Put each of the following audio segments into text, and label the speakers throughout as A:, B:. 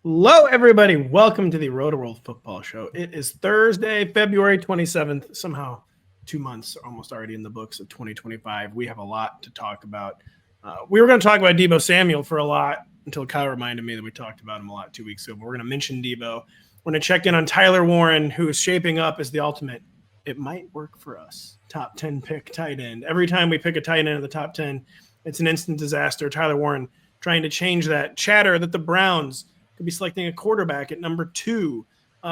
A: Hello, everybody. Welcome to the Rotoworld Football Show. It is Thursday, February 27th. Somehow 2 months are almost already in the books of 2025. We have a lot to talk about. We were going to talk about Deebo Samuel for a lot until Kyle reminded me that we talked about him a lot 2 weeks ago. But we're going to mention Deebo. We're going to check in on Tyler Warren, who is shaping up as the ultimate. It might work for us. Top 10 pick tight end. Every time we pick a tight end in the top 10, it's an instant disaster. Tyler Warren trying to change that. Chatter that the Browns could be selecting a quarterback at number 2,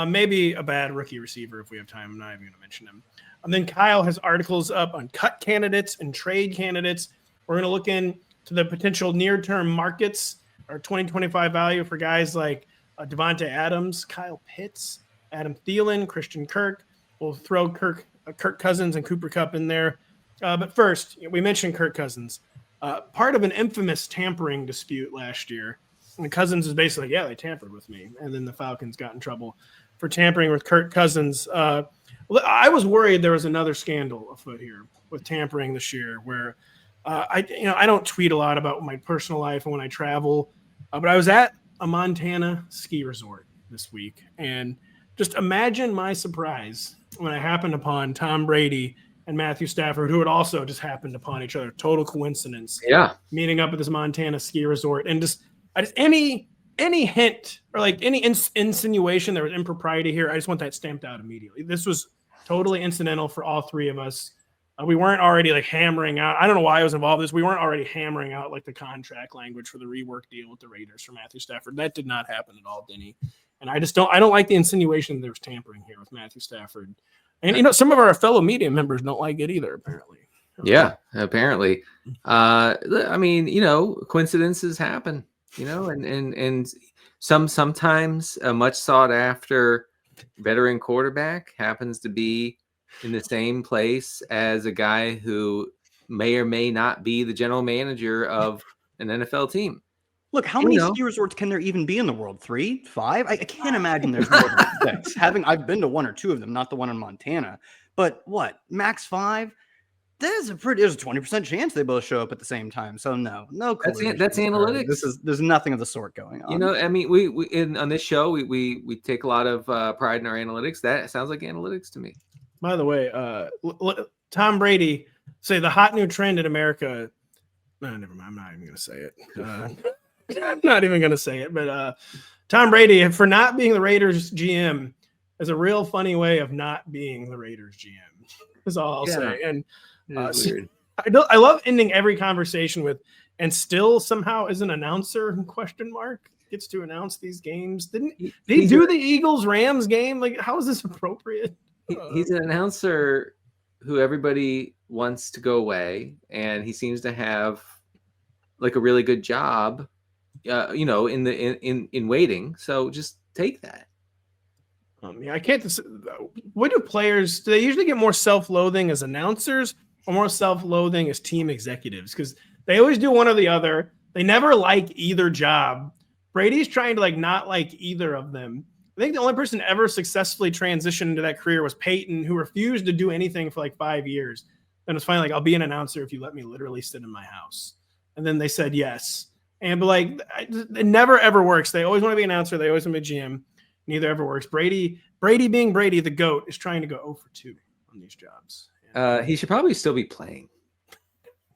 A: maybe a bad rookie receiver if we have time. I'm not even going to mention him. And then Kyle has articles up on cut candidates and trade candidates. We're going to look into the potential near-term markets or 2025 value for guys like Davante Adams, Kyle Pitts, Adam Thielen, Christian Kirk. We'll throw Kirk Cousins and Cooper Kupp in there. But first, we mentioned Kirk Cousins. Part of an infamous tampering dispute last year. And Cousins is basically like, yeah, they tampered with me. And then the Falcons got in trouble for tampering with Kirk Cousins. I was worried there was another scandal afoot here with tampering this year where I don't tweet a lot about my personal life and when I travel, but I was at a Montana ski resort this week. And just imagine my surprise when I happened upon Tom Brady and Matthew Stafford, who had also just happened upon each other. Total coincidence.
B: Yeah.
A: Meeting up at this Montana ski resort. And just any hint or like any insinuation there was impropriety here, I just want that stamped out immediately. This was totally incidental for all three of us. We weren't already like hammering out. I don't know why I was involved in this. We weren't already hammering out like the contract language for the rework deal with the Raiders for Matthew Stafford. That did not happen at all, Denny. And I don't like the insinuation there was tampering here with Matthew Stafford. And some of our fellow media members don't like it either, apparently.
B: Yeah, apparently. Coincidences happen. And sometimes a much sought after veteran quarterback happens to be in the same place as a guy who may or may not be the general manager of an NFL team.
C: Look, how many ski resorts can there even be in the world? 3, 5? I can't imagine there's more than 6. I've been to 1 or 2 of them, not the one in Montana. But what? Max 5? There's a 20% chance they both show up at the same time. So no.
B: That's analytics.
C: There's nothing of the sort going on.
B: We on this show we take a lot of pride in our analytics. That sounds like analytics to me.
A: By the way, Tom Brady say the hot new trend in America. No, never mind. I'm not even going to say it. I'm not even going to say it. But Tom Brady, for not being the Raiders GM, is a real funny way of not being the Raiders GM. Is all I'll say. And weird. I love ending every conversation with, and still somehow as an announcer, ? Gets to announce these games. Did he do the Eagles-Rams game? Like, how is this appropriate?
B: He's an announcer who everybody wants to go away, and he seems to have like a really good job, in waiting. So just take that.
A: I can't. What do players? Do they usually get more self-loathing as announcers or more self-loathing as team executives? Because they always do one or the other. They never like either job. Brady's trying to not like either of them. I think the only person ever successfully transitioned into that career was Peyton, who refused to do anything for 5 years. And it's finally I'll be an announcer if you let me literally sit in my house. And then they said yes. And it never ever works. They always want to be an announcer. They always want to be a GM. Neither ever works. Brady being Brady, the GOAT, is trying to go 0 for 2 on these jobs.
B: He should probably still be playing.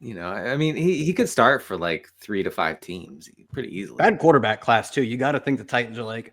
B: He could start for 3 to 5 teams pretty easily.
C: Bad quarterback class too. You got to think the Titans are like,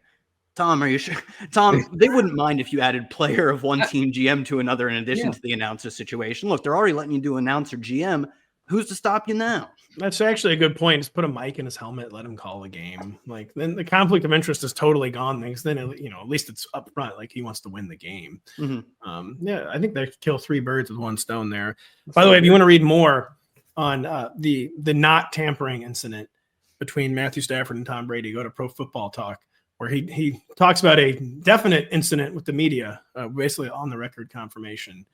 C: Tom, are you sure? Tom, they wouldn't mind if you added player of one team GM to another in addition to the announcer situation. Look, they're already letting you do announcer GM. Who's to stop you now?
A: That's actually a good point. Just put a mic in his helmet, let him call the game. Then the conflict of interest is totally gone. Then at least it's up front. He wants to win the game.
C: Mm-hmm.
A: I think they kill 3 birds with 1 stone there. By the way, if you want to read more on the not tampering incident between Matthew Stafford and Tom Brady, go to Pro Football Talk, where he talks about a definite incident with the media, basically on the record confirmation.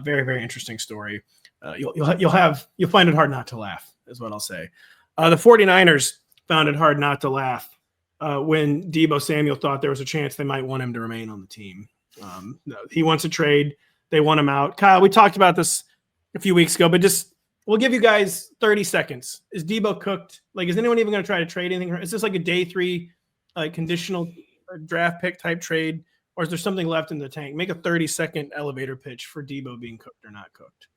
A: Very, very interesting story. You'll find it hard not to laugh, is what I'll say. The 49ers found it hard not to laugh when Deebo Samuel thought there was a chance they might want him to remain on the team. He wants a trade. They want him out. Kyle, we talked about this a few weeks ago, but we'll give you guys 30 seconds. Is Deebo cooked? Is anyone even going to try to trade anything? Is this a day 3 conditional draft pick type trade, or is there something left in the tank? Make a 30-second elevator pitch for Deebo being cooked or not cooked.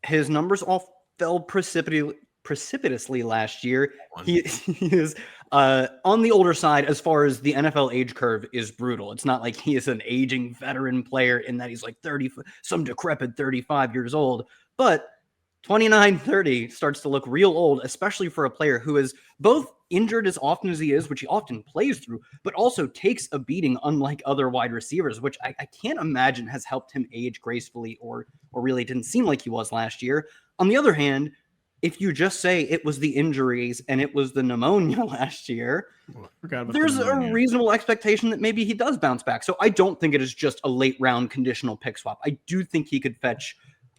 C: His numbers all fell precipitously last year. He is on the older side as far as the NFL age curve is brutal. It's not like he is an aging veteran player in that he's like 30, some decrepit 35 years old, but 29, 30 starts to look real old, especially for a player who is both injured as often as he is, which he often plays through, but also takes a beating unlike other wide receivers, which I can't imagine has helped him age gracefully or really didn't seem like he was last year. On the other hand, if you just say it was the injuries and it was the pneumonia last year, there's a reasonable expectation that maybe he does bounce back. So I don't think it is just a late round conditional pick swap. I do think he could fetch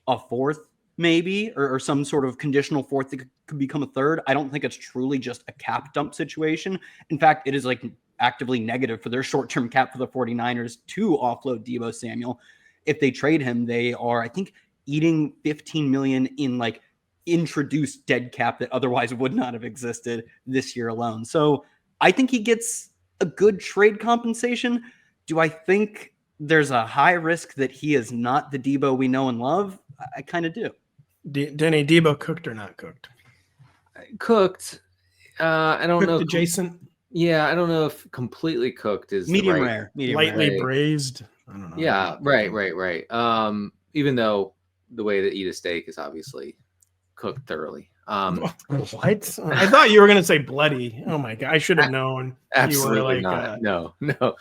C: a fourth, maybe, or some sort of conditional fourth that could become a third. I don't think it's truly just a cap dump situation. In fact, it is like actively negative for their short-term cap for the 49ers to offload Deebo Samuel. If they trade him, they are, I think, eating $15 million in like introduced dead cap that otherwise would not have existed this year alone. So I think he gets a good trade compensation. Do I think there's a high risk that he is not the Deebo we know and love? I kind of do.
A: Denny, Deebo cooked or not cooked?
B: Cooked. I don't
A: cooked
B: know.
A: Adjacent.
B: Yeah, I don't know if completely cooked is
C: medium rare,
A: lightly braised. I don't know.
B: Yeah, right. Even though the way to eat a steak is obviously cooked thoroughly.
A: What? I thought you were going to say bloody. Oh my god! I should have known.
B: Absolutely
A: you were like,
B: not. No.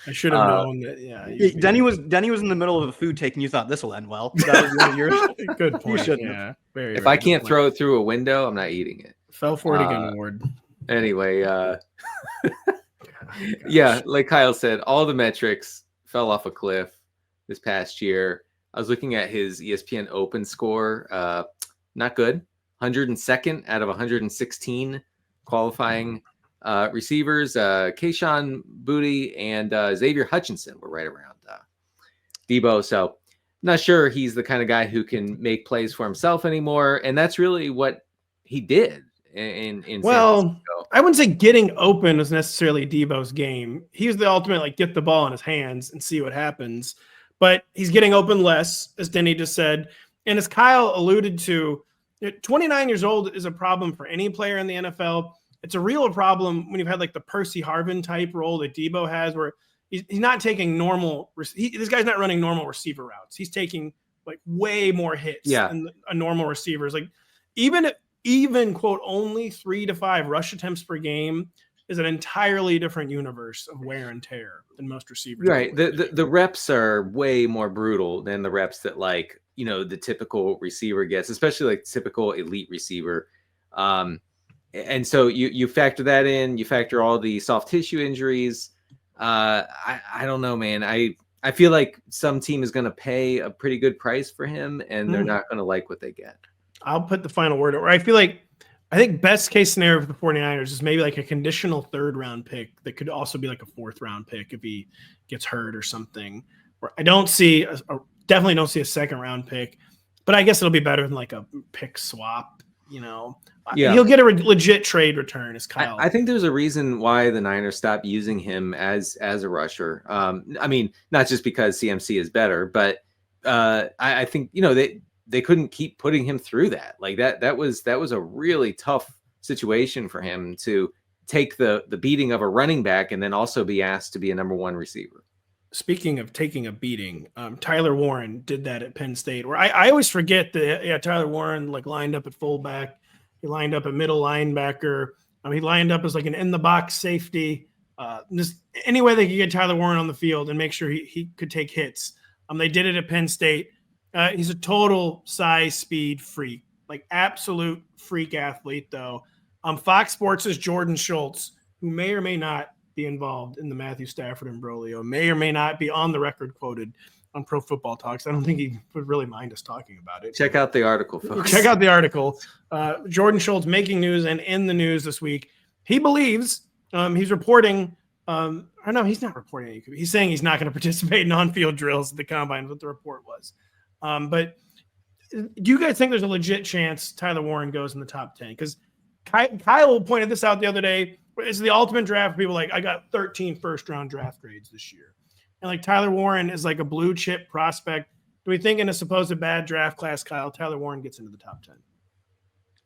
A: I should have known that. Yeah.
C: Denny was in the middle of a food take, and you thought this will end well. That was one of yours.
A: Good point.
C: You shouldn't.
A: Yeah.
B: If I can't throw it through a window, I'm not eating it.
A: Fell for it again, award.
B: Anyway, yeah, like Kyle said, all the metrics fell off a cliff this past year. I was looking at his ESPN Open score. Not good. 102nd out of 116 qualifying receivers. Kayshon Boutte and Xavier Hutchinson were right around Deebo. So not sure he's the kind of guy who can make plays for himself anymore. And that's really what he did in
A: well, I wouldn't say getting open was necessarily Deebo's game. He's the ultimate, like, get the ball in his hands and see what happens. But he's getting open less, as Denny just said. And as Kyle alluded to, 29 years old is a problem for any player in the NFL. It's a real problem when you've had like the Percy Harvin type role that Deebo has, where he's not taking normal. This guy's not running normal receiver routes. He's taking like way more hits than a normal receiver. It's like even quote only 3 to 5 rush attempts per game is an entirely different universe of wear and tear than most receivers.
B: Right. The reps are way more brutal than the reps that like, the typical receiver gets, especially like typical elite receiver. And so you factor that in, you factor all the soft tissue injuries. I don't know, man. I feel like some team is going to pay a pretty good price for him and they're not going to like what they get.
A: I'll put the final word over. I think best case scenario for the 49ers is maybe like a conditional 3rd round pick that could also be like a 4th round pick if he gets hurt or something. I don't see definitely don't see a 2nd round pick, but I guess it'll be better than like a pick swap, Yeah. He'll get a legit trade return, as Kyle.
B: I think there's a reason why the Niners stopped using him as a rusher. I mean, not just because CMC is better, but I think, they couldn't keep putting him through that. Like that was a really tough situation for him to take the beating of a running back and then also be asked to be a number 1 receiver.
A: Speaking of taking a beating, Tyler Warren did that at Penn State, where I always forget that Tyler Warren like lined up at fullback, he lined up at middle linebacker, he lined up as like an in the box safety. Just any way they could get Tyler Warren on the field and make sure he could take hits. They did it at Penn State. He's a total size speed freak, like absolute freak athlete though. Fox Sports' Jordan Schultz, who may or may not be involved in the Matthew Stafford imbroglio, may or may not be on the record quoted on Pro Football Talks. I don't think he would really mind us talking about it.
B: Check out the article, folks.
A: Check out the article. Jordan Schultz making news and in the news this week. He believes he's reporting. Or no, he's not reporting. He's saying he's not going to participate in on-field drills at the combine. What the report was. But do you guys think there's a legit chance Tyler Warren goes in the top 10? Because Kyle pointed this out the other day. It's the ultimate draft. People like, I got 13 first-round draft grades this year. And like Tyler Warren is like a blue chip prospect. Do we think in a supposed bad draft class, Kyle, Tyler Warren gets into the top 10?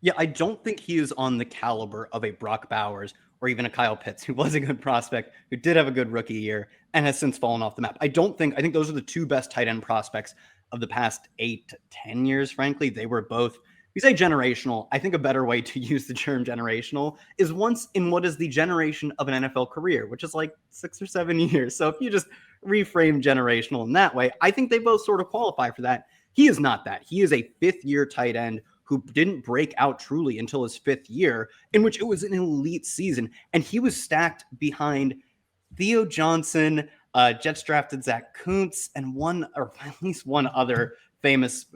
C: Yeah, I don't think he is on the caliber of a Brock Bowers or even a Kyle Pitts, who was a good prospect, who did have a good rookie year and has since fallen off the map. I think those are the two best tight end prospects of the past 8 to 10 years, frankly. They were both, we say generational. I think a better way to use the term generational is once in what is the generation of an NFL career, which is like 6 or 7 years. So if you just reframe generational in that way, I think they both sort of qualify for that. He is not that. He is a fifth-year tight end who didn't break out truly until his 5th year, in which it was an elite season. And he was stacked behind Theo Johnson, Jets drafted Zach Kuntz, and at least one other famous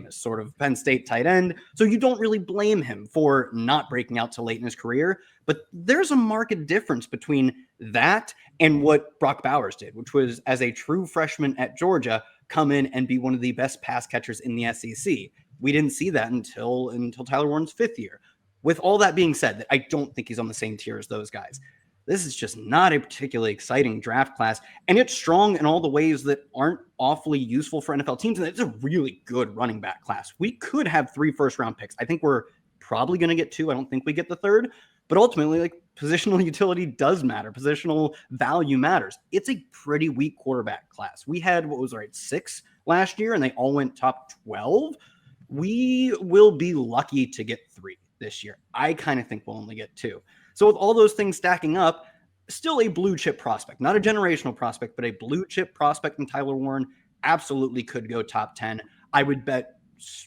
C: sort of Penn State tight end. So you don't really blame him for not breaking out till late in his career. But there's a marked difference between that and what Brock Bowers did, which was, as a true freshman at Georgia, come in and be one of the best pass catchers in the SEC. We didn't see that until Tyler Warren's 5th year. With all that being said, I don't think he's on the same tier as those guys. This is just not a particularly exciting draft class, and it's strong in all the ways that aren't awfully useful for NFL teams, and it's a really good running back class. We could have 3 first-round picks. I think we're probably going to get 2. I don't think we get the 3rd, but ultimately, like, positional utility does matter. Positional value matters. It's a pretty weak quarterback class. We had, 6 last year, and they all went top 12. We will be lucky to get 3 this year. I kind of think we'll only get 2. So with all those things stacking up, still a blue chip prospect, not a generational prospect, but a blue chip prospect in Tyler Warren absolutely could go top 10. I would bet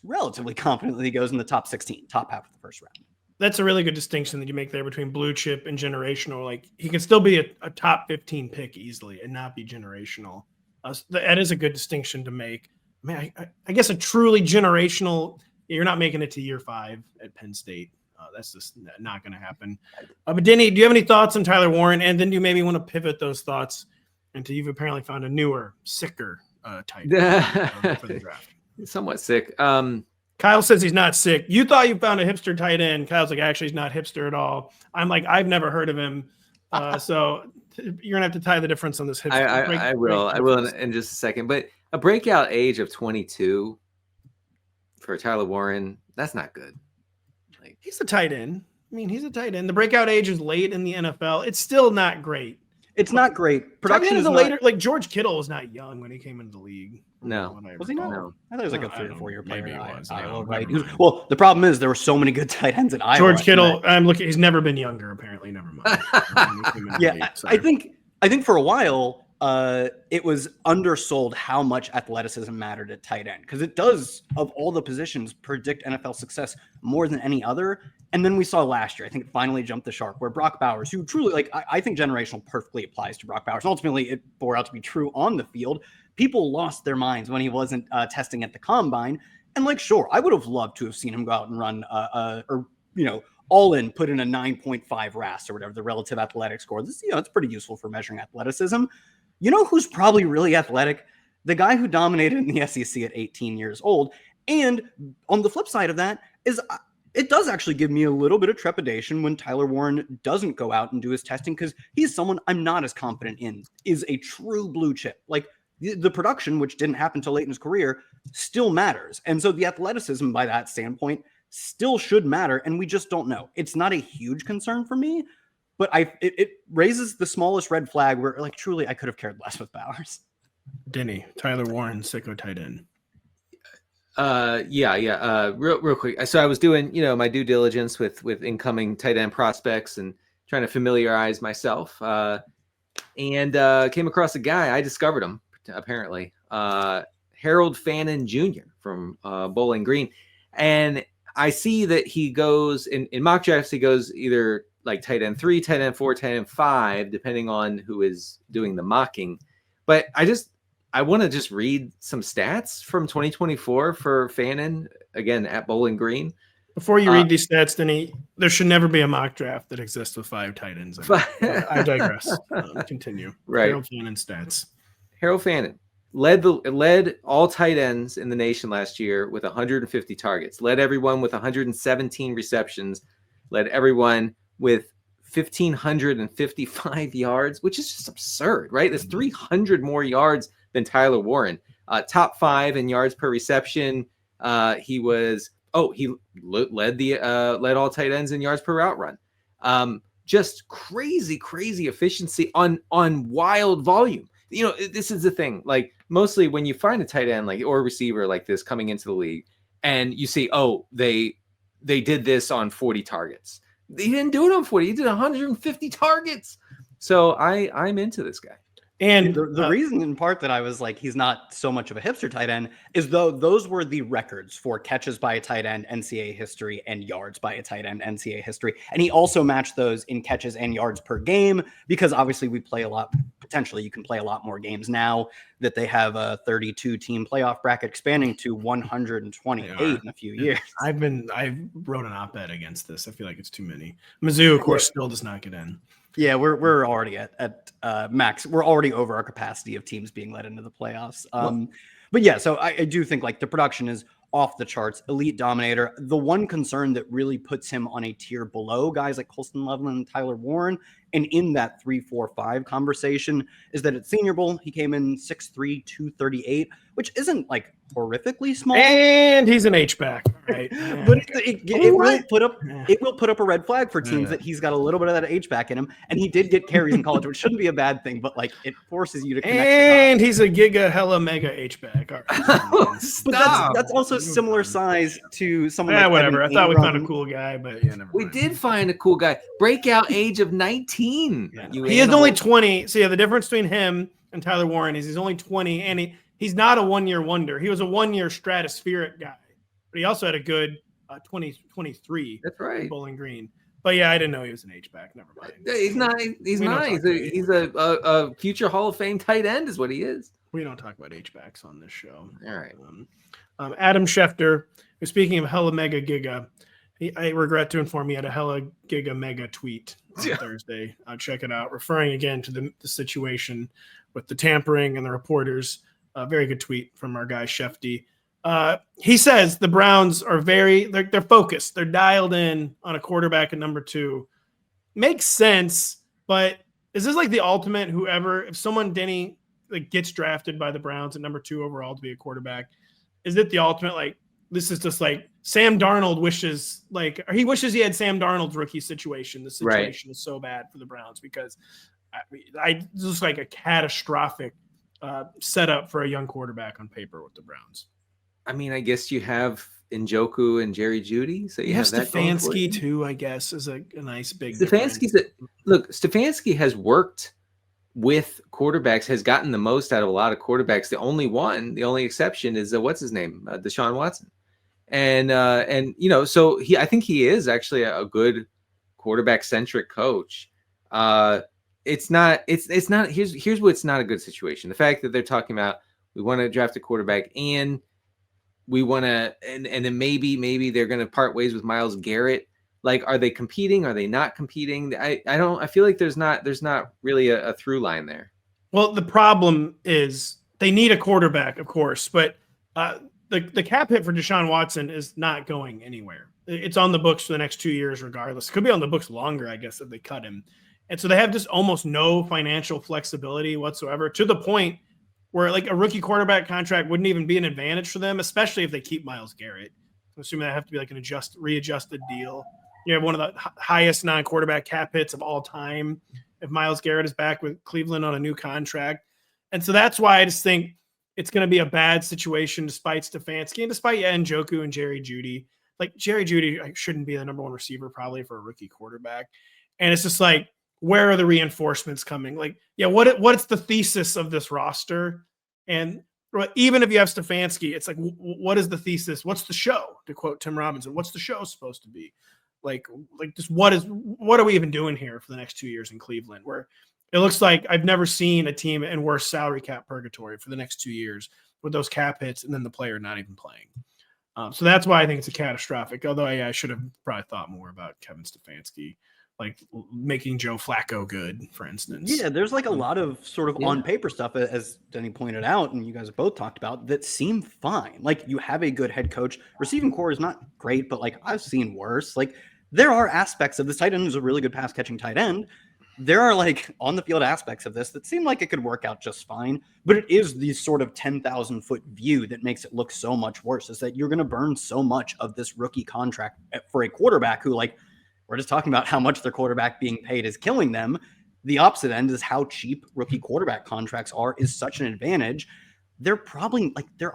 C: relatively confidently he goes in the top 16, top half of the first round.
A: That's a really good distinction that you make there between blue chip and generational. Like, he can still be a top 15 pick easily and not be generational. That is a good distinction to make. I mean, I guess a truly generational, you're not making it to year 5 at Penn State. That's just not going to happen. But Denny, do you have any thoughts on Tyler Warren? And then do you maybe want to pivot those thoughts into, you've apparently found a newer, sicker type for the draft?
B: Somewhat sick.
A: Kyle says he's not sick. You thought you found a hipster tight end. Kyle's like, actually, he's not hipster at all. I'm like, I've never heard of him. So you're gonna have to tie the difference on this hipster.
B: I will in just a second. But a breakout age of 22 for Tyler Warren, that's not good. Like,
A: he's a tight end. I mean, he's a tight end. The breakout age is late in the NFL. It's still not great.
C: It's not great. Production is
A: later. Like, George Kittle was not young when he came into the league.
B: No,
C: was he not?
B: No.
C: I thought he was like a 3 or 4 year player.
A: Maybe he was.
C: Right? Well, the problem is there were so many good tight ends at Iowa.
A: George Kittle. I'm looking. He's never been younger. Apparently, never mind.
C: Yeah, I think for a while it was undersold how much athleticism mattered at tight end, because it does, of all the positions, predict NFL success more than any other. And then we saw last year, I think it finally jumped the shark, where Brock Bowers, who truly, like, I think generational perfectly applies to Brock Bowers. And ultimately, it bore out to be true on the field. People lost their minds when he wasn't testing at the combine. And, like, sure, I would have loved to have seen him go out and run, all in, put in a 9.5 RAS or whatever, the relative athletic score. This, it's pretty useful for measuring athleticism. You know who's probably really athletic? The guy who dominated in the SEC at 18 years old. And on the flip side of that is, it does actually give me a little bit of trepidation when Tyler Warren doesn't go out and do his testing, because he's someone I'm not as confident in, is a true blue chip. Like, the production, which didn't happen until late in his career, still matters. And so the athleticism by that standpoint still should matter, and we just don't know. It's not a huge concern for me, but it raises the smallest red flag where, like, truly I could have cared less with Bowers.
A: Denny, Tyler Warren, sicko tight end.
B: Real quick. So I was doing, my due diligence with incoming tight end prospects and trying to familiarize myself, and came across a guy. I discovered him, apparently, Harold Fannin Jr. from Bowling Green. And I see that he goes in mock drafts. He goes either like tight end 3, tight end 4, tight end 5, depending on who is doing the mocking. But I want to just read some stats from 2024 for Fannin, again, at Bowling Green.
A: Before you read these stats, Denny, there should never be a mock draft that exists with 5 tight ends. I digress. Continue.
B: Right.
A: Harold Fannin stats.
B: Harold Fannin led all tight ends in the nation last year with 150 targets, led everyone with 117 receptions, led everyone with 1,555 yards, which is just absurd, right? That's 300 more yards than Tyler Warren. Top 5 in yards per reception. He led all tight ends in yards per route run. Just crazy efficiency on wild volume. This is the thing. Like mostly when you find a tight end or a receiver like this coming into the league, and you see, they did this on 40 targets. He didn't do it on 40. He did 150 targets. So I'm into this guy.
C: And the reason in part that I was like, he's not so much of a hipster tight end is though those were the records for catches by a tight end NCAA history and yards by a tight end NCAA history. And he also matched those in catches and yards per game because obviously we play a lot. Potentially you can play a lot more games now that they have a 32 team playoff bracket expanding to 128 in a few years.
A: I wrote an op-ed against this. I feel like it's too many. Mizzou, of course, still does not get in.
C: Yeah, we're already at max. We're already over our capacity of teams being let into the playoffs. But yeah, so I do think like the production is off the charts, elite dominator. The one concern that really puts him on a tier below guys like Colston Loveland and Tyler Warren, and in that 3-4-5 conversation, is that at Senior Bowl he came in 6'3", 238, which isn't like horrifically small.
A: And he's an H-back, right?
C: But it will put up a red flag for teams that he's got a little bit of that H-back in him, and he did get carries in college, which shouldn't be a bad thing, but like it forces you to connect.
A: And he's a giga hella mega H-back. Right.
C: But that's also similar size to someone.
A: Yeah,
C: like
A: whatever.
C: Evan
A: I thought we
C: Ingram.
A: found a cool guy, but yeah, never mind.
B: We did find a cool guy. Breakout age of 19.
A: Yeah. He is only 20. So yeah, the difference between him and Tyler Warren is he's only 20, and he's not a one-year wonder. He was a one-year stratospheric guy, but he also had a good 2023.
B: That's right.
A: In Bowling Green. But yeah, I didn't know he was an H-back. Never mind.
B: He's not. He's a future Hall of Fame tight end is what he is.
A: We don't talk about H-backs on this show.
B: All right.
A: Adam Schefter, who's speaking of hella mega giga, I regret to inform you, had a hella giga mega tweet on Thursday. Check it out. Referring again to the situation with the tampering and the reporters. Very good tweet from our guy Shefty. He says the Browns are they're focused. They're dialed in on a quarterback at number 2. Makes sense, but is this like the ultimate if someone Denny gets drafted by the Browns at number 2 overall to be a quarterback, is it the ultimate this is just like Sam Darnold wishes he had Sam Darnold's rookie situation. The situation is so bad for the Browns because I just like a catastrophic setup for a young quarterback on paper with the Browns.
B: I mean, I guess you have Njoku and Jerry Jeudy. So you have
A: Stefanski too, I guess, is a nice big
B: Stefanski has worked with quarterbacks, has gotten the most out of a lot of quarterbacks. The only exception is what's his name? Deshaun Watson. And so I think he is actually a good quarterback centric coach. It's not here's what's not a good situation. The fact that they're talking about we want to draft a quarterback and we want to and then maybe they're going to part ways with Myles Garrett. Like, are they competing? Are they not competing? I feel like there's not really a through line there.
A: Well, the problem is they need a quarterback, of course, but the cap hit for Deshaun Watson is not going anywhere. It's on the books for the next 2 years regardless. It could be on the books longer, I guess, if they cut him. And so they have just almost no financial flexibility whatsoever, to the point where like a rookie quarterback contract wouldn't even be an advantage for them, especially if they keep Myles Garrett. I'm assuming that have to be like an readjusted deal. You have one of the highest non-quarterback cap hits of all time if Myles Garrett is back with Cleveland on a new contract. And so that's why I just think it's going to be a bad situation despite Stefanski and despite Njoku and Jerry Jeudy. Like Jerry Jeudy shouldn't be the number 1 receiver probably for a rookie quarterback. And it's just like, where are the reinforcements coming? Like, yeah, what's the thesis of this roster? And even if you have Stefanski, it's like, what is the thesis? What's the show? To quote Tim Robinson, what's the show supposed to be? Like just what are we even doing here for the next 2 years in Cleveland, where it looks like I've never seen a team in worse salary cap purgatory for the next 2 years with those cap hits and then the player not even playing. So that's why I think it's a catastrophic. Although I should have probably thought more about Kevin Stefanski, like making Joe Flacco good, for instance.
C: Yeah, there's like a lot of sort of on paper stuff, as Denny pointed out, and you guys have both talked about, that seem fine. Like you have a good head coach. Receiving core is not great, but like I've seen worse. Like there are aspects of this. Tight end is a really good pass catching tight end. There are like on the field aspects of this that seem like it could work out just fine, but it is the sort of 10,000 foot view that makes it look so much worse, is that you're going to burn so much of this rookie contract for a quarterback who, like, we're just talking about how much their quarterback being paid is killing them. The opposite end is how cheap rookie quarterback contracts are is such an advantage. They're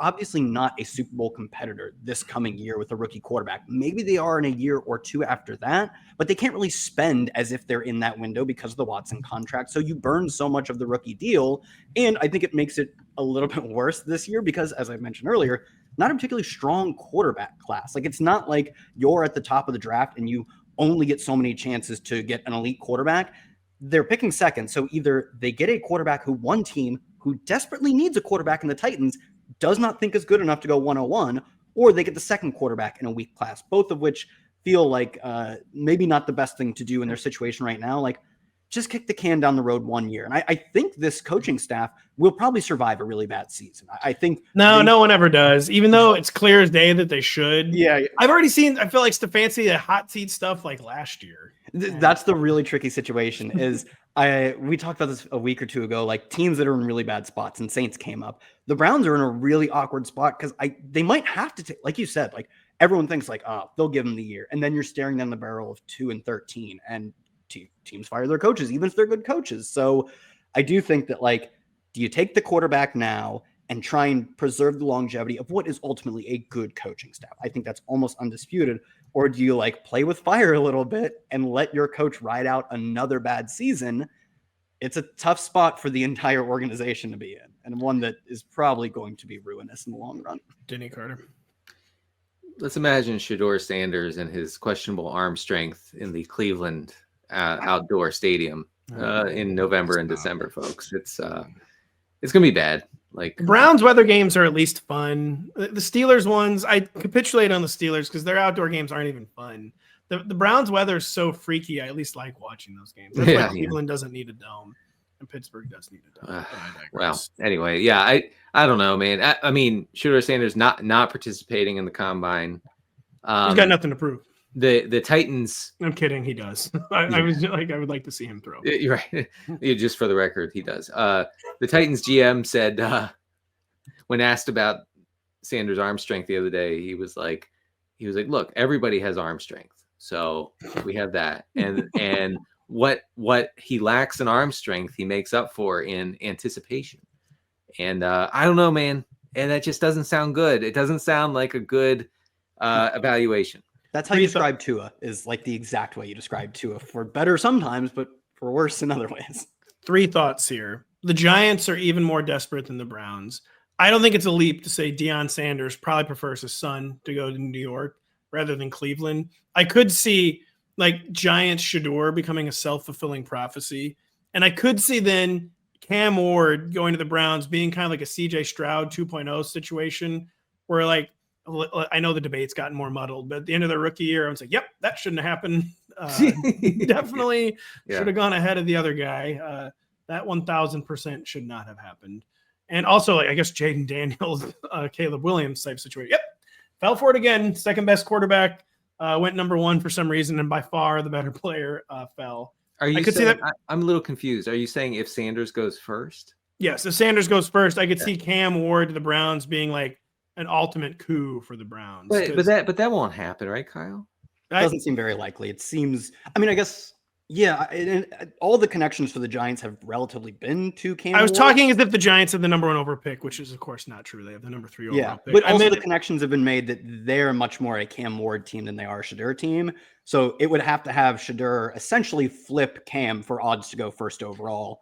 C: obviously not a Super Bowl competitor this coming year with a rookie quarterback. Maybe they are in a year or two after that, but they can't really spend as if they're in that window because of the Watson contract. So you burn so much of the rookie deal. And I think it makes it a little bit worse this year because, as I mentioned earlier, not a particularly strong quarterback class. Like, it's not like you're at the top of the draft and you only get so many chances to get an elite quarterback. They're picking second. So either they get a quarterback who one team who desperately needs a quarterback in the Titans does not think is good enough to go 101, or they get the second quarterback in a weak class, both of which feel like maybe not the best thing to do in their situation right now. Like, just kick the can down the road 1 year. And I think this coaching staff will probably survive a really bad season. I think
A: no one ever does, even though it's clear as day that they should.
C: Yeah.
A: I've already seen, I feel like Stefanski had hot seat stuff like last year.
C: That's the really tricky situation is we talked about this a week or two ago, like teams that are in really bad spots, and Saints came up. The Browns are in a really awkward spot because they might have to take, like you said, like everyone thinks like, oh, they'll give them the year. And then you're staring down the barrel of 2-13 and teams fire their coaches, even if they're good coaches. So I do think that, like, do you take the quarterback now and try and preserve the longevity of what is ultimately a good coaching staff? I think that's almost undisputed. Or do you like play with fire a little bit and let your coach ride out another bad season? It's a tough spot for the entire organization to be in, and one that is probably going to be ruinous in the long run.
A: Denny Carter.
B: Let's imagine Shedeur Sanders and his questionable arm strength in the Cleveland outdoor stadium in November and December, folks. It's gonna be bad. Like,
A: the Browns weather games are at least fun. The Steelers ones, I capitulate on the Steelers because their outdoor games aren't even fun. The Browns weather is so freaky. I at least like watching those games. That's why Cleveland doesn't need a dome, and Pittsburgh does need a dome.
B: Well, anyway, yeah, I don't know, man. I mean, Shedeur Sanders not participating in the combine.
A: He's got nothing to prove.
B: The Titans.
A: I'm kidding. He does. I was like, I would like to see him throw.
B: You're right. Just for the record, he does. The Titans GM said when asked about Sanders' arm strength the other day, he was like, look, everybody has arm strength, so we have that, and what he lacks in arm strength, he makes up for in anticipation. And I don't know, man, and that just doesn't sound good. It doesn't sound like a good evaluation.
C: That's how you describe Tua, is like the exact way you describe Tua, for better sometimes, but for worse in other ways.
A: 3 thoughts here. The Giants are even more desperate than the Browns. I don't think it's a leap to say Deion Sanders probably prefers his son to go to New York rather than Cleveland. I could see like Giants Shedeur becoming a self-fulfilling prophecy. And I could see then Cam Ward going to the Browns being kind of like a CJ Stroud 2.0 situation where, like, I know the debate's gotten more muddled, but at the end of their rookie year, I was like, yep, that shouldn't have happened. Definitely should have gone ahead of the other guy. That 1,000% should not have happened. And also, like, I guess Jaden Daniels, Caleb Williams type situation. Yep, fell for it again. Second best quarterback, went number 1 for some reason, and by far the better player fell.
B: I could see that. I'm a little confused. Are you saying if Sanders goes first?
A: Yes, if Sanders goes first, I could see Cam Ward to the Browns being like an ultimate coup for the Browns.
B: But that won't happen, right, Kyle?
C: It doesn't seem very likely. It seems, I mean, I guess, yeah, all the connections for the Giants have relatively been to Cam
A: I was
C: Ward.
A: Talking as if the Giants have the number 1 overall pick, which is, of course, not true. They have the number 3 overall pick.
C: But also the connections have been made that they're much more a Cam Ward team than they are a Shedeur team. So it would have to have Shedeur essentially flip Cam for odds to go first overall.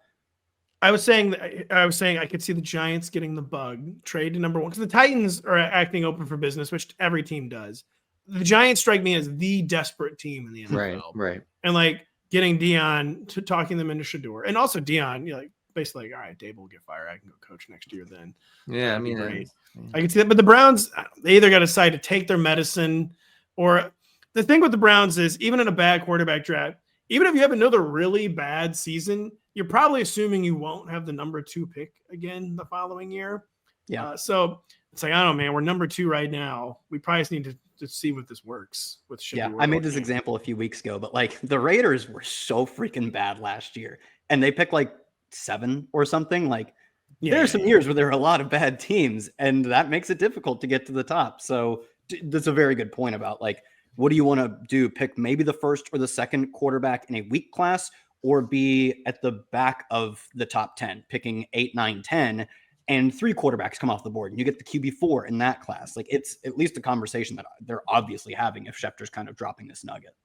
A: I was saying I could see the Giants getting the bug, trade to number 1, because the Titans are acting open for business, which every team does. The Giants strike me as the desperate team in the NFL.
B: Right.
A: And like getting Deion to talking them into Shedeur. And also Deion, you know, like basically like, all right, Dave will get fired. I can go coach next year then.
B: Yeah, I mean,
A: great. I can see that. But the Browns, they either got to decide to take their medicine, or the thing with the Browns is, even in a bad quarterback draft, even if you have another really bad season, you're probably assuming you won't have the number 2 pick again the following year.
C: Yeah.
A: So it's like, I don't know, man, we're number 2 right now. We probably just need to see what this works with.
C: Yeah, I made this example a few weeks ago, but like the Raiders were so freaking bad last year, and they picked like 7 or something. Like there are some years where there are a lot of bad teams, and that makes it difficult to get to the top. So that's a very good point about like, what do you want to do? Pick maybe the first or the second quarterback in a weak class, or be at the back of the top 10, picking 8, 9, 10, and 3 quarterbacks come off the board and you get the QB4 in that class. Like it's at least a conversation that they're obviously having if Schefter's kind of dropping this nugget.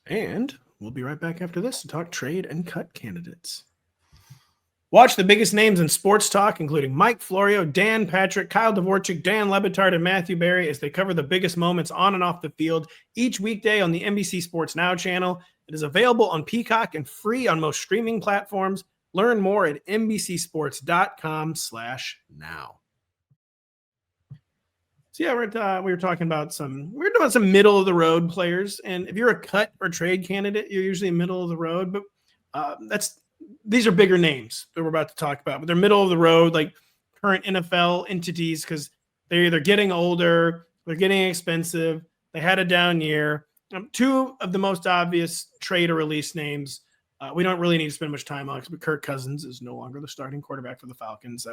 A: And we'll be right back after this to talk trade and cut candidates. Watch the biggest names in sports talk, including Mike Florio, Dan Patrick, Kyle Dvorchak, Dan Lebitard, and Matthew Berry, as they cover the biggest moments on and off the field each weekday on the NBC Sports Now channel. It is available on Peacock and free on most streaming platforms. Learn more at NBCsports.com/now. So yeah, we were talking about some middle of the road players, and if you're a cut or trade candidate, you're usually middle of the road. But these are bigger names that we're about to talk about, but they're middle of the road, like current NFL entities, because they're either getting older, they're getting expensive, they had a down year. 2 of the most obvious trade or release names. We don't really need to spend much time on it, but Kirk Cousins is no longer the starting quarterback for the Falcons.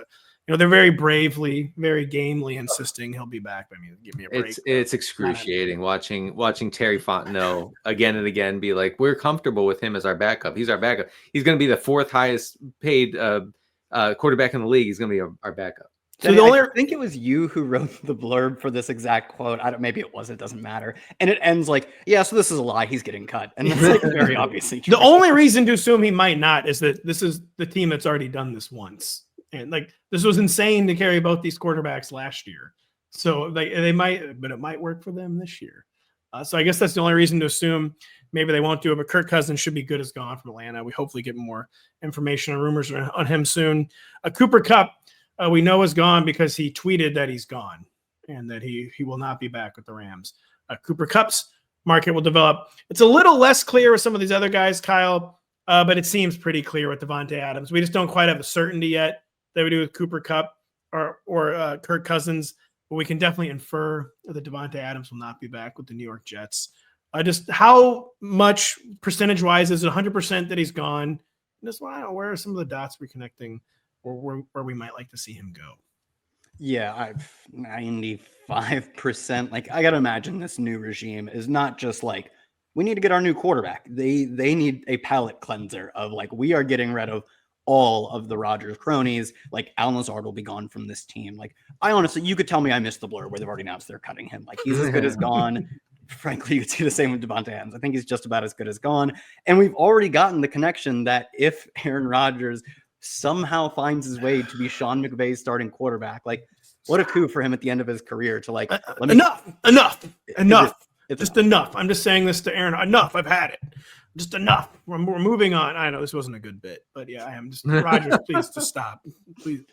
A: They're very bravely, very gamely insisting he'll be back. I mean, give me a break.
B: It's excruciating watching Terry Fontenot again and again be like, we're comfortable with him as our backup. He's our backup. He's going to be the 4th highest paid quarterback in the league. He's going to be our backup.
C: So I think it was you who wrote the blurb for this exact quote. Maybe it was. It doesn't matter. And it ends like, yeah, so this is a lie. He's getting cut. And that's like very obviously true.
A: The only reason to assume he might not is that this is the team that's already done this once. And like, this was insane to carry both these quarterbacks last year. So they might, but it might work for them this year. So I guess that's the only reason to assume maybe they won't do it. But Kirk Cousins should be good as gone from Atlanta. We hopefully get more information and rumors on him soon. Cooper Kupp, we know is gone because he tweeted that he's gone and that he will not be back with the Rams. Cooper Kupp's market will develop. It's a little less clear with some of these other guys, Kyle, but it seems pretty clear with Davante Adams. We just don't quite have the certainty yet that we do with Cooper Kupp or Kirk Cousins, but we can definitely infer that Davante Adams will not be back with the New York Jets. Just how much percentage-wise is it 100% that he's gone? Just where are some of the dots we're connecting? Or where we might like to see him go.
C: Yeah, I've 95%. Like, I got to imagine this new regime is not just like, we need to get our new quarterback. They need a palate cleanser of like, we are getting rid of all of the Rodgers cronies. Like, Allen Lazard will be gone from this team. Like, I honestly, you could tell me I missed the blur where they've already announced they're cutting him. Like, he's as good as gone. Frankly, you could see the same with Davante Adams. I think he's just about as good as gone. And we've already gotten the connection that if Aaron Rodgers somehow finds his way to be Sean McVay's starting quarterback, like what a coup for him at the end of his career to like
A: enough. It's just enough. I'm just saying this to Aaron. Enough. I've had it. Just enough. We're moving on. I know this wasn't a good bit, but yeah, I am just Rodgers. Please just stop. Please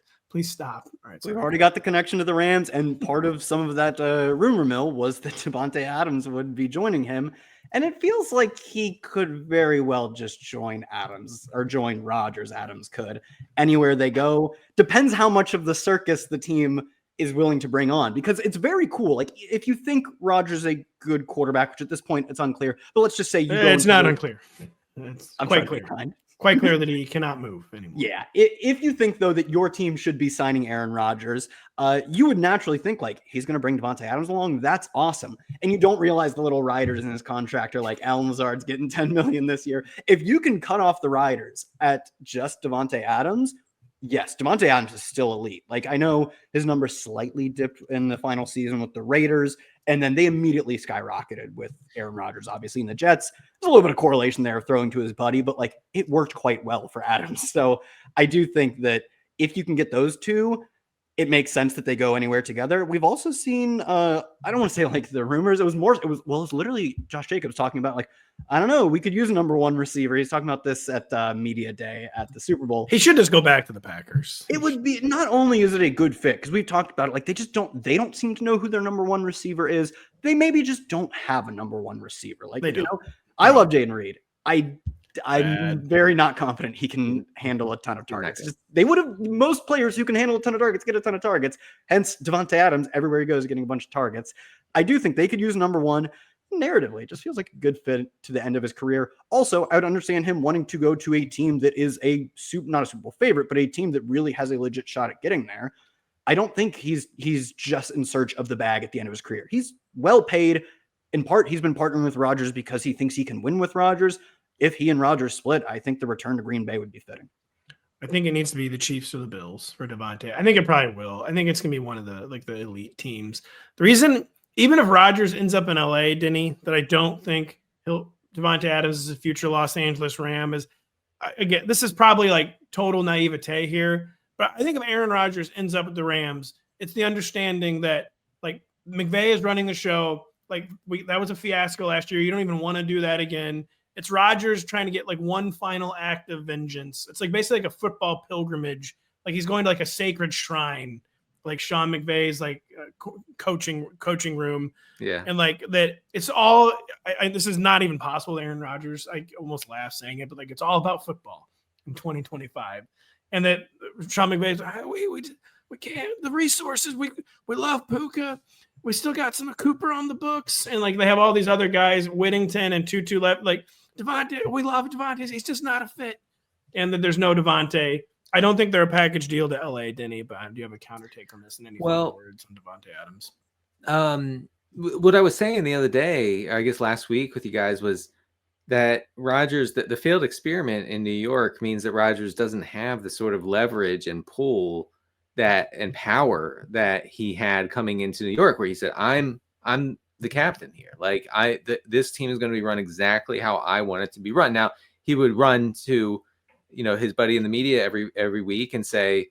A: stop. All right.
C: So we've already got the connection to the Rams, and part of some of that rumor mill was that Davante Adams would be joining him. And it feels like he could very well just join Adams or join Rodgers. Adams could anywhere they go. Depends how much of the circus the team is willing to bring on, because it's very cool. Like if you think Rodgers is a good quarterback, which at this point it's unclear, but let's just say
A: it's not unclear. It's quite clear. Quite clear that he cannot move anymore.
C: Yeah. If you think, though, that your team should be signing Aaron Rodgers, you would naturally think, like, he's going to bring Davante Adams along. That's awesome. And you don't realize the little riders in his contract are like Allen Lazard's getting $10 million this year. If you can cut off the riders at just Davante Adams, yes, Davante Adams is still elite. Like, I know his numbers slightly dipped in the final season with the Raiders, and then they immediately skyrocketed with Aaron Rodgers, obviously, in the Jets. There's a little bit of correlation there of throwing to his buddy, but like it worked quite well for Adams. So I do think that if you can get those two, it makes sense that they go anywhere together. We've also seen, I don't want to say like the rumors. It was literally Josh Jacobs talking about like, I don't know, we could use a number one receiver. He's talking about this at media day at the Super Bowl.
A: He should just go back to the Packers.
C: It would be, not only is it a good fit, because we've talked about it, like they don't seem to know who their number one receiver is. They maybe just don't have a number one receiver. Like,
A: they do.
C: I love Jaden Reed. I'm very not confident he can handle a ton of targets. Most players who can handle a ton of targets get a ton of targets. Hence, Davante Adams, everywhere he goes, getting a bunch of targets. I do think they could use number one. Narratively, it just feels like a good fit to the end of his career. Also, I would understand him wanting to go to a team that is not a Super Bowl favorite, but a team that really has a legit shot at getting there. I don't think he's just in search of the bag at the end of his career. He's well paid. In part, he's been partnering with Rodgers because he thinks he can win with Rodgers. If he and Rodgers split, I think the return to Green Bay would be fitting.
A: I think it needs to be the Chiefs or the Bills for Davante. I think it probably will. I think it's going to be one of the elite teams. The reason, even if Rodgers ends up in LA, Denny, that I don't think Davante Adams is a future Los Angeles Ram is, again, this is probably like total naivete here, but I think if Aaron Rodgers ends up with the Rams, it's the understanding that like McVay is running the show. Like that was a fiasco last year. You don't even want to do that again. It's Rodgers trying to get like one final act of vengeance. It's like basically like a football pilgrimage. Like he's going to like a sacred shrine, like Sean McVay's like coaching room.
B: Yeah.
A: And like that it's all, this is not even possible. Aaron Rodgers, I almost laugh saying it, but like, it's all about football in 2025. And that Sean McVay's we can't, the resources, we love Puka. We still got some Cooper on the books. And like, they have all these other guys, Whittington and Tutu left, like Davante, we love Davante. He's just not a fit. And that there's no Davante. I don't think they're a package deal to LA, Denny, but do you have a counter take on this and any words on Davante Adams?
B: What I was saying the other day, I guess last week with you guys, was that Rodgers, the failed experiment in New York means that Rodgers doesn't have the sort of leverage and pull and power that he had coming into New York, where he said, I'm the captain here. Like this team is going to be run exactly how I want it to be run. Now he would run to, his buddy in the media every week and say,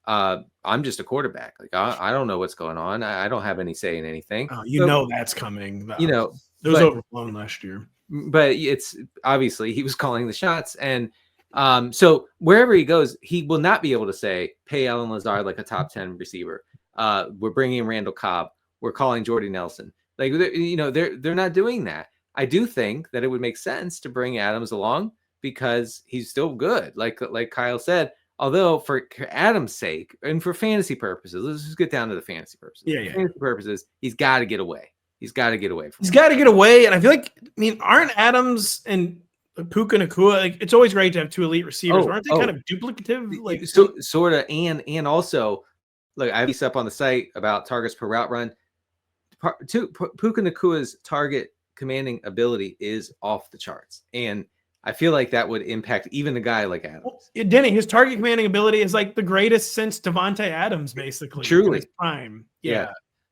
B: I'm just a quarterback. Like I don't know what's going on. I don't have any say in anything.
A: Oh, that's coming.
B: It
A: was overblown last year.
B: But it's obviously he was calling the shots, and so wherever he goes, he will not be able to say, pay Allen Lazard like a top 10 receiver. We're bringing in Randall Cobb. We're calling Jordy Nelson. Like they're not doing that. I do think that it would make sense to bring Adams along because he's still good. Like Kyle said, although for Adams' sake and for fantasy purposes, let's just get down to the fantasy purposes.
A: Yeah.
B: Fantasy purposes, he's got to get away. He's got to get away from.
A: He's got to get away, and I feel like aren't Adams and Puka Nacua, like it's always great to have two elite receivers. Aren't they kind of duplicative? Like
B: sort of, and also, like I have this up on the site about targets per route run. Puka Nacua's target commanding ability is off the charts, and I feel like that would impact even a guy like Adams.
A: Well, Denny, his target commanding ability is like the greatest since Davante Adams, basically.
B: Truly,
A: in his prime. Yeah.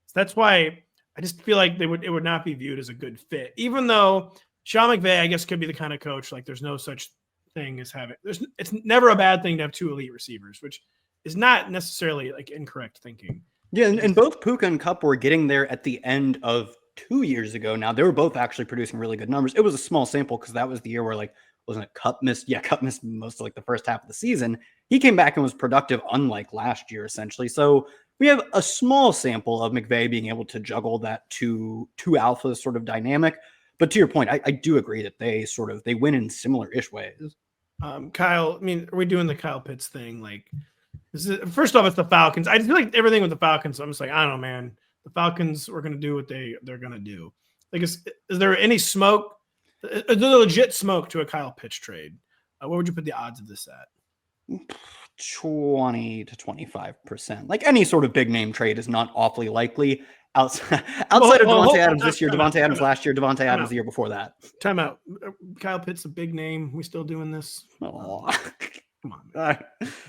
A: So that's why I just feel like it would not be viewed as a good fit, even though Sean McVay, I guess, could be the kind of coach like there's no such thing as having. It's never a bad thing to have two elite receivers, which is not necessarily like incorrect thinking.
C: Yeah, and both Puka and Kupp were getting there at the end of 2 years ago. Now they were both actually producing really good numbers. It was a small sample because that was the year where wasn't it Kupp missed? Yeah, Kupp missed most of like the first half of the season. He came back and was productive, unlike last year, essentially. So we have a small sample of McVay being able to juggle that two alpha sort of dynamic. But to your point, I do agree that they win in similar-ish ways.
A: Kyle, are we doing the Kyle Pitts thing? Like, first off, it's the Falcons. I just feel like everything with the Falcons, I'm just like, I don't know, man. The Falcons are going to do what they're going to do. Like, is there any smoke? Is there legit smoke to a Kyle Pitts trade? What would you put the odds of this at?
C: 20 to 25%. Like any sort of big name trade is not awfully likely. Outside of Davante Adams this year, Davante Adams last year, Davante Adams the year before that.
A: Time out. Kyle Pitts a big name. We still doing this?
C: Oh.
A: Come on, man.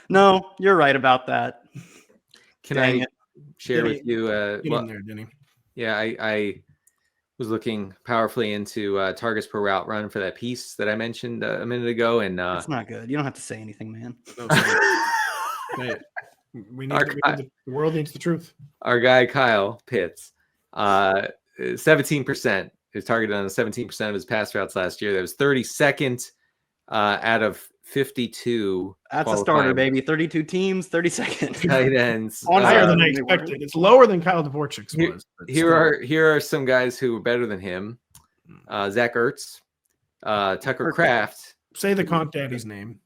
C: No, you're right about that.
B: Can I share with you?
A: Get in there, Denny.
B: Yeah, I was looking powerfully into targets per route run for that piece that I mentioned a minute ago, and
C: it's not good. You don't have to say anything, man.
A: Okay. The world needs the truth.
B: Our guy Kyle Pitts, 17% is targeted on 17% of his pass routes last year. That was 32nd out of 52.
C: That's a starter, baby. 32 teams, 32nd.
B: Tight ends.
A: Higher than I expected. It's lower than Kyle Dvorchak's was.
B: Here are some guys who were better than him. Zach Ertz, Tucker Kraft,
A: Say the Conk Daddy's name.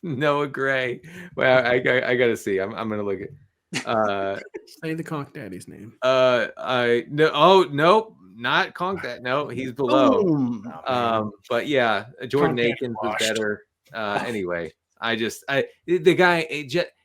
B: Noah Gray. Well, I got to see. I'm going to look at.
A: Say the Conk Daddy's name.
B: Nope, not Conk Dad. No, he's below. But yeah, Jordan Akins was better. Anyway, the guy,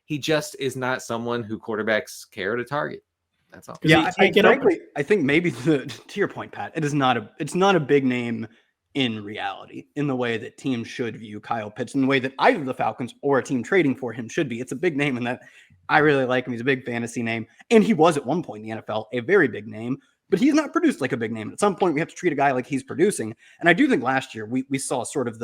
B: he just is not someone who quarterbacks care to target. That's all.
C: Yeah, I think maybe to your point, Pat, it's not a big name in reality, in the way that teams should view Kyle Pitts, in the way that either the Falcons or a team trading for him should be. It's a big name in that I really like him. He's a big fantasy name. And he was at one point in the NFL a very big name, but he's not produced like a big name. At some point, we have to treat a guy like he's producing. And I do think last year we saw sort of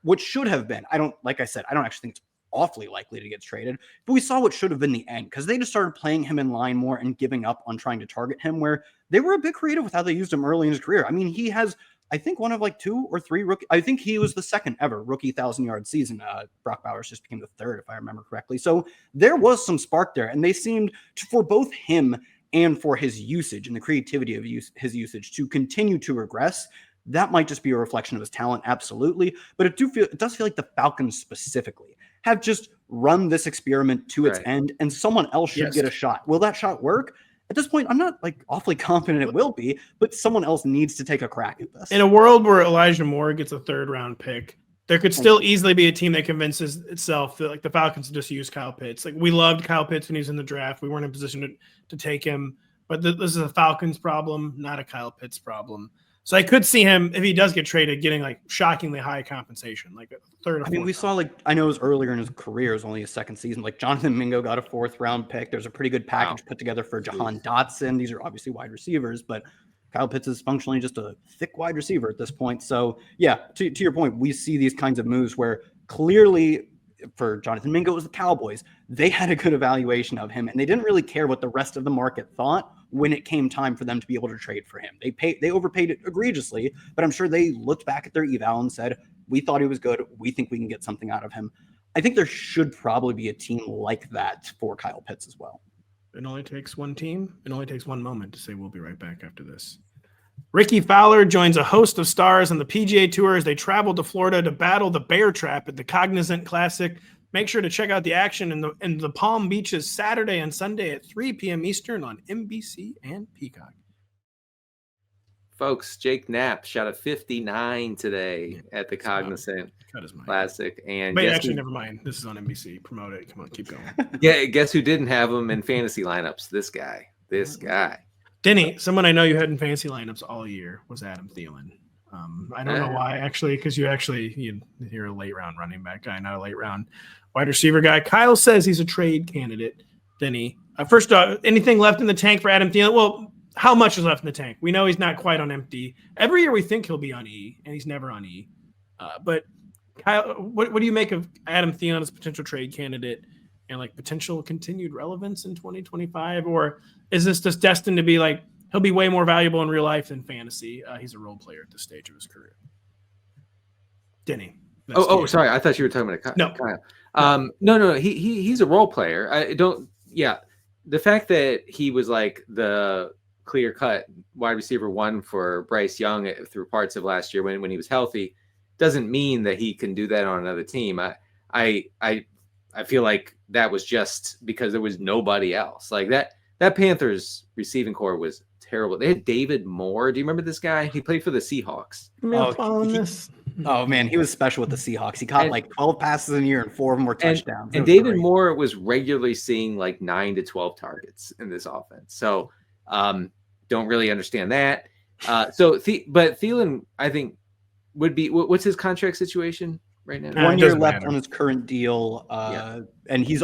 C: what should have been. I don't actually think it's awfully likely to get traded, but we saw what should have been the end, because they just started playing him in line more and giving up on trying to target him, where they were a bit creative with how they used him early in his career. I mean, he has, I think, one of like 2 or 3 rookie. I think he was the second ever rookie 1,000-yard season. Brock Bowers just became the third, if I remember correctly. So there was some spark there, and they seemed to, for both him and for his usage and the creativity of his usage, to continue to regress. That might just be a reflection of his talent, absolutely. But it does feel like the Falcons specifically have just run this experiment to its end, and someone else should get a shot. Will that shot work? At this point, I'm not like awfully confident it will be, but someone else needs to take a crack at this.
A: In a world where Elijah Moore gets a 3rd-round pick, there could still easily be a team that convinces itself that like the Falcons just use Kyle Pitts. Like, we loved Kyle Pitts when he was in the draft. We weren't in a position to take him, but this is a Falcons problem, not a Kyle Pitts problem. So I could see him, if he does get traded, getting like shockingly high compensation, like a 3rd or 4th.
C: I mean, we saw, like, I know it was earlier in his career, it was only his 2nd season. Like, Jonathan Mingo got a 4th-round pick. There's a pretty good package put together for Jahan Dotson. These are obviously wide receivers, but Kyle Pitts is functionally just a thick wide receiver at this point. So, yeah, to your point, we see these kinds of moves where clearly, for Jonathan Mingo, it was the Cowboys. They had a good evaluation of him, and they didn't really care what the rest of the market thought when it came time for them to be able to trade for him. They overpaid it egregiously, but I'm sure they looked back at their eval and said, we thought he was good. We think we can get something out of him. I think there should probably be a team like that for Kyle Pitts as well.
A: It only takes one team. It only takes one moment to say we'll be right back after this. Ricky Fowler joins a host of stars on the PGA Tour as they travel to Florida to battle the bear trap at the Cognizant Classic. Make sure to check out the action in the Palm Beaches Saturday and Sunday at 3 p.m. Eastern on NBC and Peacock.
B: Folks, Jake Knapp shot a 59 today at the Cognizant Classic. And
A: never mind. This is on NBC. Promote it. Come on, keep going.
B: Yeah, guess who didn't have him in fantasy lineups? This guy.
A: Denny, someone I know you had in fantasy lineups all year was Adam Thielen. I don't know why, actually, because you're a late round running back guy, not a late round wide receiver guy. Kyle says he's a trade candidate. Denny, first off, anything left in the tank for Adam Thielen? Well, how much is left in the tank? We know he's not quite on empty. Every year we think he'll be on E, and he's never on E. But Kyle, what do you make of Adam Thielen as a potential trade candidate and like potential continued relevance in 2025? Or is this just destined to be like, he'll be way more valuable in real life than fantasy? He's a role player at this stage of his career. Denny.
B: Sorry. I thought you were talking about Kyle. No. He's a role player. The fact that he was like the clear-cut wide receiver 1 for Bryce Young through parts of last year when he was healthy doesn't mean that he can do that on another team. I feel like that was just because there was nobody else. Like that Panthers receiving core was terrible. They had David Moore. Do you remember this guy? He played for the Seahawks.
C: Oh man, he was special with the Seahawks. He caught like 12 passes in a year and 4 of them were touchdowns.
B: And David Moore was regularly seeing like 9 to 12 targets in this offense. So don't really understand that. But Thielen, I think, would be. What's his contract situation right now?
C: 1 year left on his current deal, and he's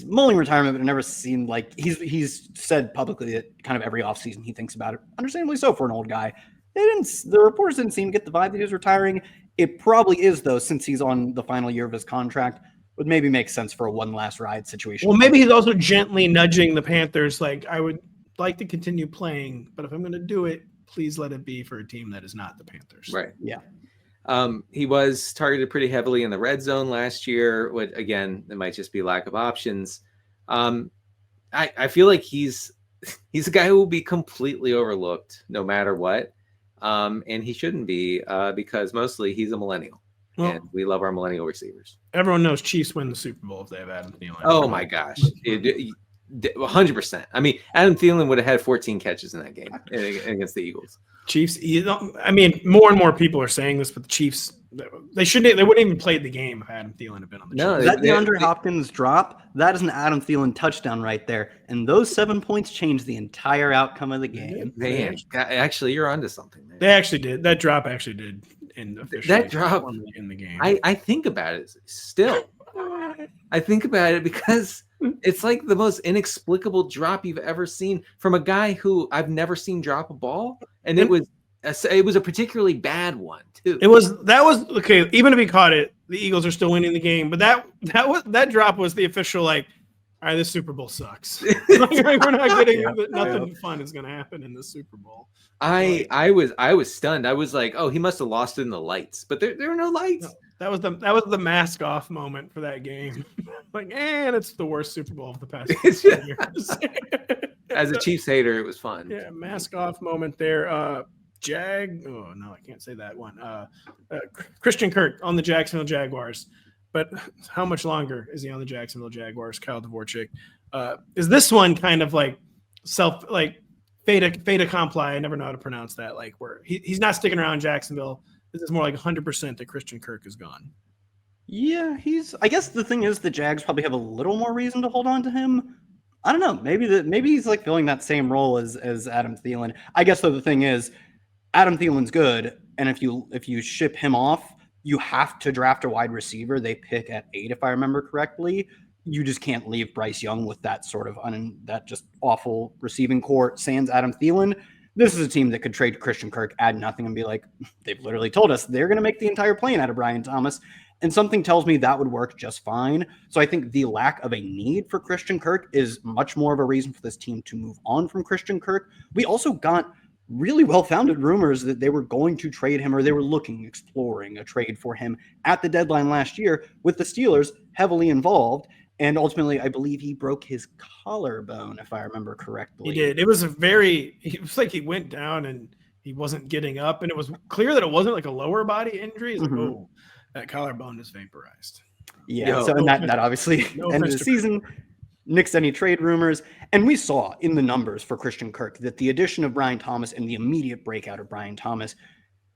C: mulling retirement, but it never seemed like he's said publicly that kind of every offseason he thinks about it. Understandably so for an old guy. The reporters didn't seem to get the vibe that he was retiring. It probably is, though, since he's on the final year of his contract. Would maybe make sense for a one last ride situation.
A: Well, maybe he's also gently nudging the Panthers, like, I would like to continue playing, but if I'm going to do it, please let it be for a team that is not the Panthers.
B: Right. Yeah. He was targeted pretty heavily in the red zone last year. Again, it might just be lack of options. I feel like he's a guy who will be completely overlooked no matter what. And he shouldn't be because mostly he's a millennial.
A: Well,
B: and we love our millennial receivers.
A: Everyone knows Chiefs win the Super Bowl if they have Adam Thielen.
B: Oh my gosh, 100%. I mean, Adam Thielen would have had 14 catches in that game against the Eagles.
A: Chiefs. I mean, more and more people are saying this, but the Chiefs, they wouldn't even play the game if Adam Thielen had been on the Chiefs.
C: That DeAndre Hopkins drop, that is an Adam Thielen touchdown right there. And those 7 points changed the entire outcome of the game.
B: Man, actually, you're onto something, man.
A: They actually did. That drop actually did.
B: That drop
A: in the game.
B: I think about it still. I think about it because it's like the most inexplicable drop you've ever seen from a guy who I've never seen drop a ball, and it was a particularly bad one too. That
A: was okay. Even if he caught it, the Eagles are still winning the game. But that drop was the official like, all right, this Super Bowl sucks. We're not getting nothing fun is going to happen in this Super Bowl.
B: I was stunned. I was like, oh, he must have lost it in the lights, but there were no lights.
A: No, that was the mask off moment for that game. Like, and it's the worst Super Bowl of the past years.
B: As a Chiefs hater, it was fun.
A: Yeah, mask off moment there. Oh no, I can't say that one. Christian Kirk on the Jacksonville Jaguars. But how much longer is he on the Jacksonville Jaguars? Kyle Dvorchak. Is this one kind of like fait accompli? I never know how to pronounce that. Like where he's not sticking around in Jacksonville. This is more like 100% that Christian Kirk is gone.
C: Yeah, I guess the thing is the Jags probably have a little more reason to hold on to him. I don't know. Maybe he's like filling that same role as Adam Thielen. I guess though the thing is, Adam Thielen's good, and if you ship him off, you have to draft a wide receiver. They pick at 8, if I remember correctly. You just can't leave Bryce Young with that sort of that just awful receiving core sans Adam Thielen. This is a team that could trade Christian Kirk, add nothing, and be like, they've literally told us they're going to make the entire plane out of Brian Thomas. And something tells me that would work just fine. So I think the lack of a need for Christian Kirk is much more of a reason for this team to move on from Christian Kirk. We also got really well-founded rumors that they were going to trade him, or they were exploring a trade for him at the deadline last year, with the Steelers heavily involved. And ultimately, I believe he broke his collarbone, if I remember correctly.
A: He did. It was like he went down and he wasn't getting up, and it was clear that it wasn't like a lower body injury. It's like, oh, that collarbone is vaporized.
C: Yeah. That obviously ended the season. Nixed any trade rumors. And we saw in the numbers for Christian Kirk that the addition of Brian Thomas and the immediate breakout of Brian Thomas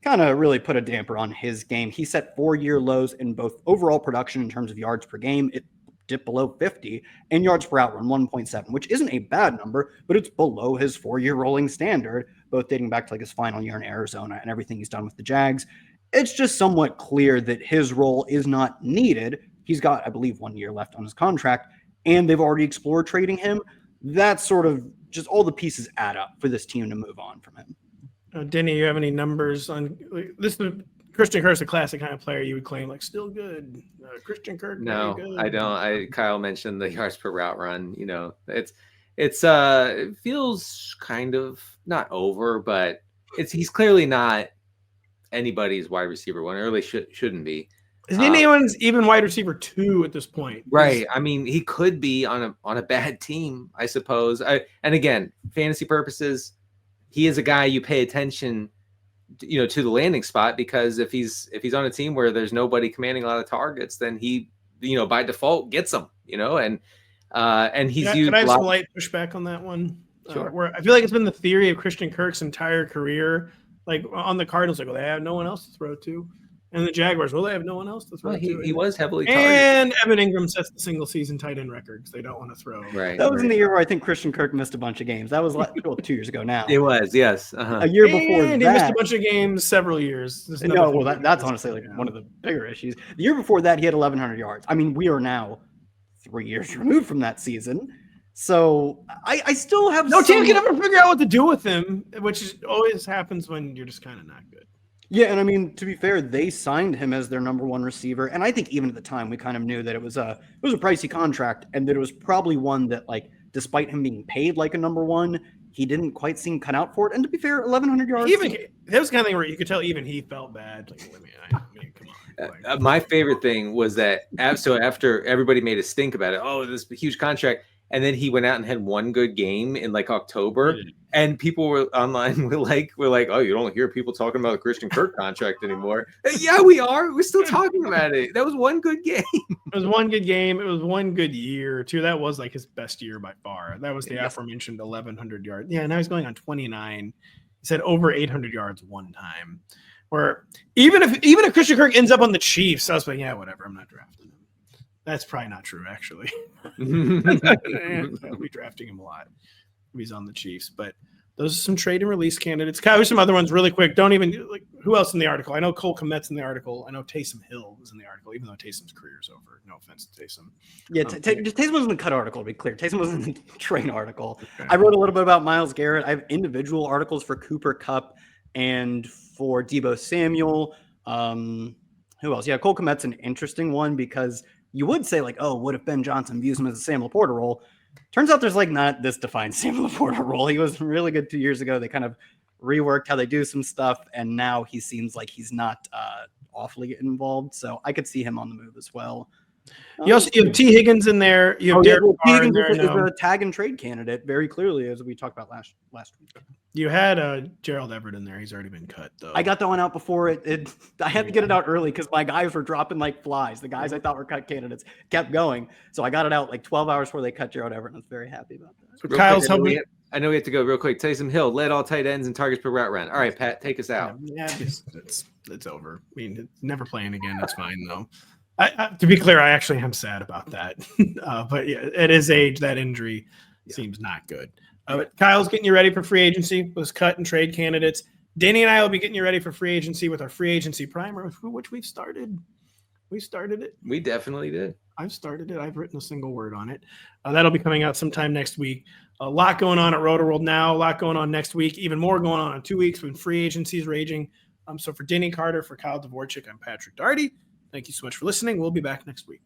C: kind of really put a damper on his game. He set 4-year lows in both overall production in terms of yards per game. It dipped below 50, and yards per outrun 1.7, which isn't a bad number, but it's below his 4-year rolling standard, both dating back to like his final year in Arizona and everything he's done with the Jags. It's just somewhat clear that his role is not needed. He's got, I believe, 1 year left on his contract, and they've already explored trading him. That's sort of just all the pieces add up for this team to move on from him.
A: Denny, you have any numbers on this? Christian Kirk's a classic kind of player you would claim like still good. Christian Kirk.
B: No,
A: good.
B: I don't. Kyle mentioned the yards per route run. You know, it feels kind of not over, but he's clearly not anybody's wide receiver one, or at least shouldn't be.
A: Is anyone's even wide receiver 2 at this point?
B: Right. I mean, he could be on a bad team, I suppose. And again, fantasy purposes, he is a guy you pay attention, to the landing spot, because if he's on a team where there's nobody commanding a lot of targets, then he, by default gets them, and he's used.
A: Can I have some light pushback on that one?
B: Sure.
A: Where I feel like it's been the theory of Christian Kirk's entire career, like on the Cardinals, like, well, they have no one else to throw to. And the Jaguars, well, they have no one else to throw to.
B: He was heavily targeted.
A: And Evan Ingram sets the single-season tight end record because they don't want to throw.
B: Right.
C: That was in the year where I think Christian Kirk missed a bunch of games. That was 2 years ago now.
B: It was, yes.
C: A year before that.
A: He missed a bunch of games several years.
C: No, well, that's honestly like one of the bigger issues. The year before that, he had 1,100 yards. I mean, we are now 3 years removed from that season. So I still have
A: no team can ever figure out what to do with him, which always happens when you're just kind of not good.
C: Yeah, and I mean, to be fair, they signed him as their number 1 receiver, and I think even at the time we kind of knew that it was a pricey contract, and that it was probably one that, like, despite him being paid like a number 1, he didn't quite seem cut out for it. And to be fair, 1,100 yards.
A: That was the kind of thing where you could tell even he felt bad. Like, I mean, come on.
B: My favorite thing was that so after everybody made a stink about it, oh, this huge contract, and then he went out and had one good game in like October, and people were online were like, oh, you don't hear people talking about the Christian Kirk contract anymore. Yeah, we are. We're still talking about it. That was one good game.
A: It was one good game. It was one good year too. That was like his best year by far. That was the aforementioned 1,100 yards. Yeah, now he's going on 29. He said over 800 yards one time. Where even if Christian Kirk ends up on the Chiefs, I was like, yeah, whatever. I'm not drafting him. That's probably not true, actually. I'll be drafting him a lot if he's on the Chiefs. But those are some trade and release candidates. Kyle, here's some other ones really quick. Don't even like who else in the article? I know Cole Kmet's in the article. I know Taysom Hill was in the article, even though Taysom's career's over. No offense to Taysom.
C: Yeah, Taysom was in the cut article, to be clear. Taysom was in the train article. Okay. I wrote a little bit about Myles Garrett. I have individual articles for Cooper Kupp and for Deebo Samuel. Who else? Yeah, Cole Kmet's an interesting one because you would say like, oh, what if Ben Johnson views him as a Sam Laporta role? Turns out there's like not this defined Sam Laporta role. He was really good 2 years ago. They kind of reworked how they do some stuff, and now he seems like he's not awfully involved. So I could see him on the move as well.
A: You also have T. Higgins in there. You have Derek
C: T. Higgins is a tag and trade candidate very clearly, as we talked about last week.
A: You had Gerald Everett in there. He's already been cut, though.
C: I got that one out before it. I had to get it out early because my guys were dropping like flies. The guys I thought were cut candidates kept going. So I got it out like 12 hours before they cut Gerald Everett, and I was very happy about that.
A: So Kyle's helping.
B: I know we have to go real quick. Taysom Hill led all tight ends and targets per route run. All right, Pat, take us out.
A: Yeah, it's over. I mean, it's never playing again. It's fine, though. To be clear, I actually am sad about that. But yeah, at his age, that injury seems not good. But Kyle's getting you ready for free agency with cut and trade candidates. Denny and I will be getting you ready for free agency with our free agency primer, which we've started. We started it.
B: We definitely did.
A: I've started it. I've written a single word on it. That'll be coming out sometime next week. A lot going on at Rotoworld now. A lot going on next week. Even more going on in 2 weeks when free agency is raging. So for Denny Carter, for Kyle Dvorchak, I'm Patrick Daugherty. Thank you so much for listening. We'll be back next week.